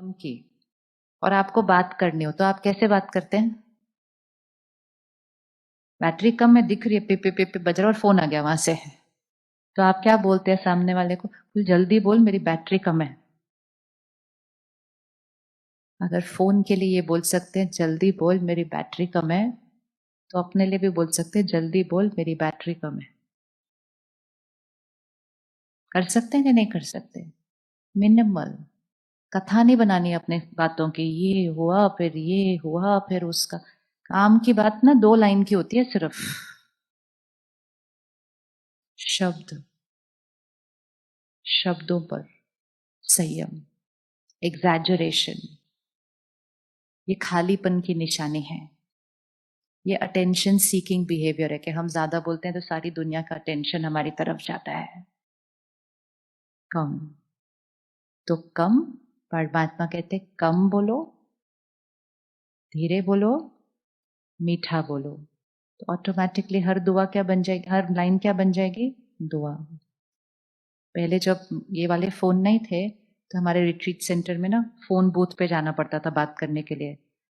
उनकी और आपको बात करनी हो तो आप कैसे बात करते हैं? बैटरी कम है, दिख रही है, पिप पिप पिप पिप बज रहा और फोन आ गया वहां से, तो आप क्या बोलते हैं सामने वाले को? बोल जल्दी बोल, मेरी बैटरी कम है। अगर फोन के लिए ये बोल सकते हैं जल्दी बोल मेरी बैटरी कम है, तो अपने लिए भी बोल सकते हैं जल्दी बोल मेरी बैटरी कम है। कर सकते हैं कि नहीं कर सकते? मिनिमल कथा नहीं बनानी अपने बातों की, ये हुआ फिर ये हुआ फिर उसका। काम की बात ना 2 लाइन की होती है सिर्फ। शब्द, शब्दों पर संयम, एग्जैजरेशन, ये खालीपन की निशानी है। ये अटेंशन सीकिंग बिहेवियर है कि हम ज्यादा बोलते हैं तो सारी दुनिया का अटेंशन हमारी तरफ जाता है। कम तो कम, परमात्मा कहते कम बोलो, धीरे बोलो, मीठा बोलो, तो ऑटोमेटिकली हर दुआ क्या बन जाएगी, हर लाइन क्या बन जाएगी? दुआ। पहले जब ये वाले फोन नहीं थे तो हमारे रिट्रीट सेंटर में ना फोन बूथ पे जाना पड़ता था बात करने के लिए।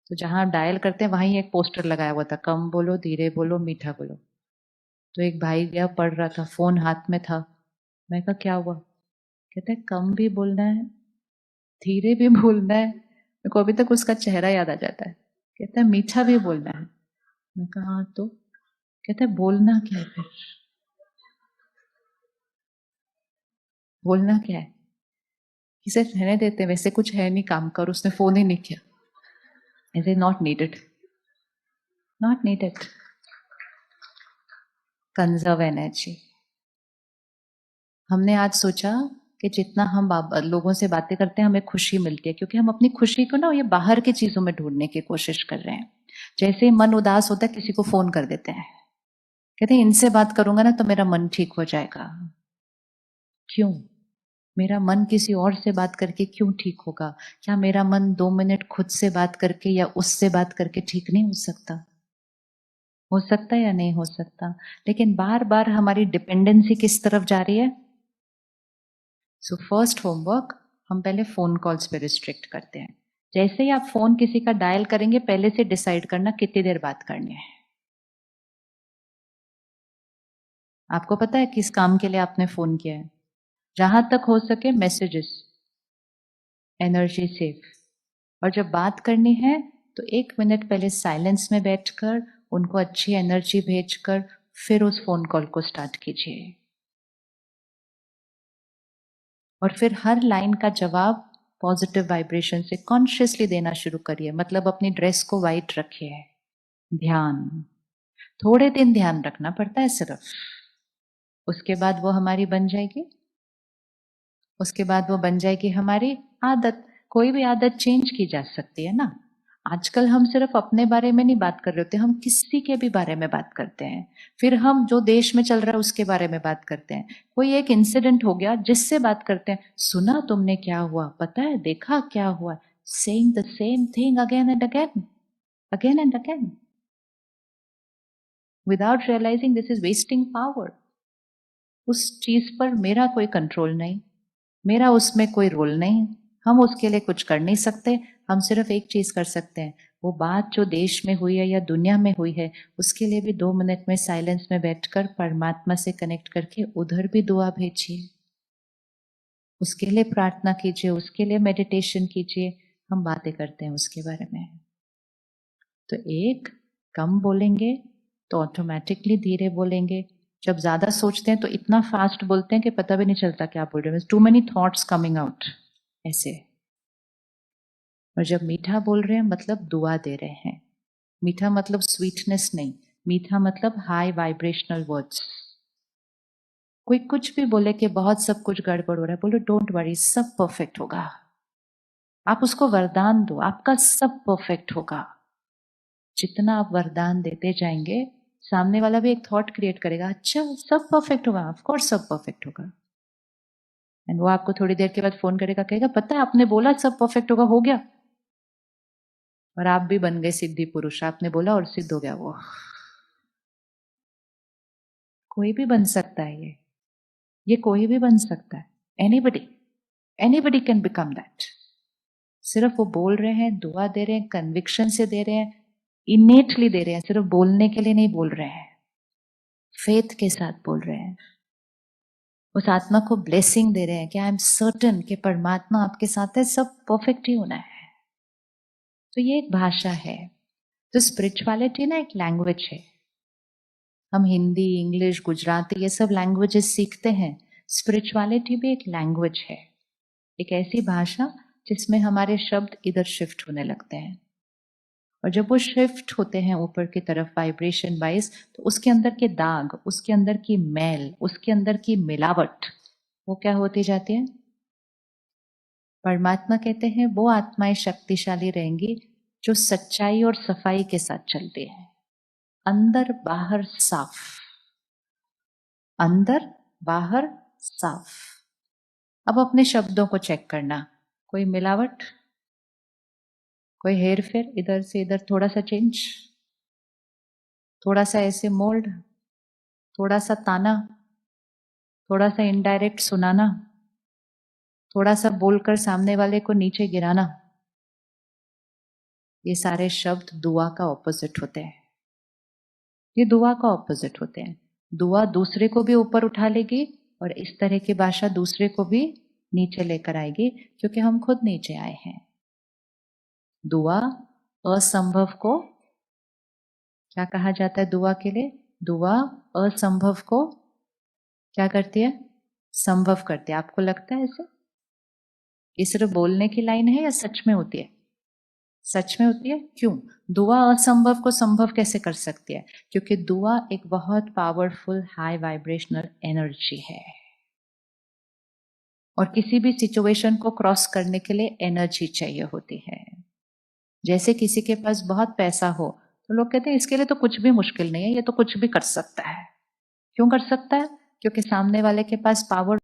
तो जहां आप डायल करते हैं वहीं एक पोस्टर लगाया हुआ था, कम बोलो, धीरे बोलो, मीठा बोलो। तो एक भाई गया, पढ़ रहा था, फोन हाथ में था। मैं कहा क्या हुआ? कहते हैं कम भी बोलना है, धीरे भी बोलना है। मेरे को अभी तक उसका चेहरा याद आ जाता है। कहता है मीठा भी बोलना है। मैं कहा हाँ तो? कहता है बोलना क्या है फिर? बोलना क्या है? इसे रहने देते, वैसे कुछ है नहीं, काम कर। उसने फोन ही नहीं किया। Is it not needed? Not needed. Conserve energy. हमने आज सोचा कि जितना हम लोगों से बातें करते हैं हमें खुशी मिलती है, क्योंकि हम अपनी खुशी को ना ये बाहर की चीजों में ढूंढने की कोशिश कर रहे हैं। जैसे ही मन उदास होता है किसी को फोन कर देते हैं, कहते हैं इनसे बात करूंगा ना तो मेरा मन ठीक हो जाएगा। क्यों? मेरा मन किसी और से बात करके क्यों ठीक होगा? क्या मेरा मन 2 मिनट खुद से बात करके या उससे बात करके ठीक नहीं हो सकता? हो सकता है या नहीं हो सकता? लेकिन बार बार हमारी डिपेंडेंसी किस तरफ जा रही है? सो फर्स्ट होमवर्क, हम पहले फोन कॉल्स पे रिस्ट्रिक्ट करते हैं। जैसे ही आप फोन किसी का डायल करेंगे पहले से डिसाइड करना कितनी देर बात करनी है। आपको पता है किस काम के लिए आपने फोन किया है? जहां तक हो सके मैसेजेस, एनर्जी सेव। और जब बात करनी है तो 1 मिनट पहले साइलेंस में बैठकर उनको अच्छी एनर्जी भेजकर फिर उस फोन कॉल को स्टार्ट कीजिए। और फिर हर लाइन का जवाब पॉजिटिव वाइब्रेशन से कॉन्शियसली देना शुरू करिए। मतलब अपनी ड्रेस को वाइट रखिए। ध्यान, थोड़े दिन ध्यान रखना पड़ता है सिर्फ, उसके बाद वो हमारी बन जाएगी। उसके बाद वो बन जाएगी हमारी आदत। कोई भी आदत चेंज की जा सकती है ना। आजकल हम सिर्फ अपने बारे में नहीं बात कर रहे होते, हम किसी के भी बारे में बात करते हैं। फिर हम जो देश में चल रहा है उसके बारे में बात करते हैं। कोई एक इंसिडेंट हो गया जिससे बात करते हैं, सुना तुमने क्या हुआ, पता है, देखा क्या हुआ? Saying the same thing again and again, again and again, without realising this is wasting power. उस चीज पर मेरा कोई कंट्रोल नहीं, मेरा उसमें कोई रोल नहीं, हम उसके लिए कुछ कर नहीं सकते। हम सिर्फ एक चीज कर सकते हैं, वो बात जो देश में हुई है या दुनिया में हुई है उसके लिए भी 2 मिनट में साइलेंस में बैठकर परमात्मा से कनेक्ट करके उधर भी दुआ भेजिए, उसके लिए प्रार्थना कीजिए, उसके लिए मेडिटेशन कीजिए। हम बातें करते हैं उसके बारे में। तो एक, कम बोलेंगे तो ऑटोमेटिकली धीरे बोलेंगे। जब ज्यादा सोचते हैं तो इतना फास्ट बोलते हैं कि पता भी नहीं चलता क्या बोल रहे हैं, too many thoughts coming out ऐसे। और जब मीठा बोल रहे हैं मतलब दुआ दे रहे हैं। मीठा मतलब स्वीटनेस नहीं, मीठा मतलब हाई वाइब्रेशनल वर्ड्स। कोई कुछ भी बोले कि बहुत सब कुछ गड़बड़ हो रहा है, बोलो डोंट वरी, सब परफेक्ट होगा। आप उसको वरदान दो, आपका सब परफेक्ट होगा। जितना आप वरदान देते जाएंगे सामने वाला भी एक थॉट क्रिएट करेगा, अच्छा सब परफेक्ट होगा, ऑफ कोर्स सब परफेक्ट होगा। एंड वो आपको थोड़ी देर के बाद फोन करेगा, कहेगा पता है आपने बोला सब परफेक्ट होगा, हो गया। और आप भी बन गए सिद्धि पुरुष, आपने बोला और सिद्ध हो गया वो। कोई भी बन सकता है ये कोई भी बन सकता है। Anybody, anybody can become that. सिर्फ वो बोल रहे हैं, दुआ दे रहे हैं, कन्विक्शन से दे रहे हैं, इनेटली दे रहे हैं, सिर्फ बोलने के लिए नहीं बोल रहे हैं, फेथ के साथ बोल रहे हैं। उस आत्मा को ब्लेसिंग दे रहे हैं कि आई एम सर्टन कि परमात्मा आपके साथ है, सब परफेक्ट ही होना है। तो ये एक भाषा है। तो स्पिरिचुअलिटी ना एक लैंग्वेज है। हम हिंदी, इंग्लिश, गुजराती ये सब लैंग्वेजेस सीखते हैं। स्पिरिचुअलिटी भी एक लैंग्वेज है, एक ऐसी भाषा जिसमें हमारे शब्द इधर शिफ्ट होने लगते हैं। और जब वो शिफ्ट होते हैं ऊपर की तरफ वाइब्रेशन वाइज, तो उसके अंदर के दाग, उसके अंदर की मैल, उसके अंदर की मिलावट वो क्या होती जाती है? परमात्मा कहते हैं वो आत्माएं शक्तिशाली रहेंगी जो सच्चाई और सफाई के साथ चलती है, अंदर बाहर साफ, अंदर बाहर साफ। अब अपने शब्दों को चेक करना, कोई मिलावट, कोई हेर फेर, इधर से इधर थोड़ा सा चेंज, थोड़ा सा ऐसे मोल्ड, थोड़ा सा ताना, थोड़ा सा इनडायरेक्ट सुनाना, थोड़ा सा बोलकर सामने वाले को नीचे गिराना, ये सारे शब्द दुआ का ऑपोजिट होते हैं। ये दुआ का ऑपोजिट होते हैं। दुआ दूसरे को भी ऊपर उठा लेगी और इस तरह की भाषा दूसरे को भी नीचे लेकर आएगी, क्योंकि हम खुद नीचे आए हैं। दुआ असंभव को क्या कहा जाता है? दुआ के लिए दुआ असंभव को क्या करती है? संभव करती है। आपको लगता है ऐसे? ये सिर्फ बोलने की लाइन है या सच में होती है? सच में होती है। क्यों? दुआ असंभव को संभव कैसे कर सकती है? क्योंकि दुआ एक बहुत पावरफुल हाई वाइब्रेशनल एनर्जी है, और किसी भी सिचुएशन को क्रॉस करने के लिए एनर्जी चाहिए होती है। जैसे किसी के पास बहुत पैसा हो तो लोग कहते हैं इसके लिए तो कुछ भी मुश्किल नहीं है, ये तो कुछ भी कर सकता है। क्यों कर सकता है? क्योंकि सामने वाले के पास पावर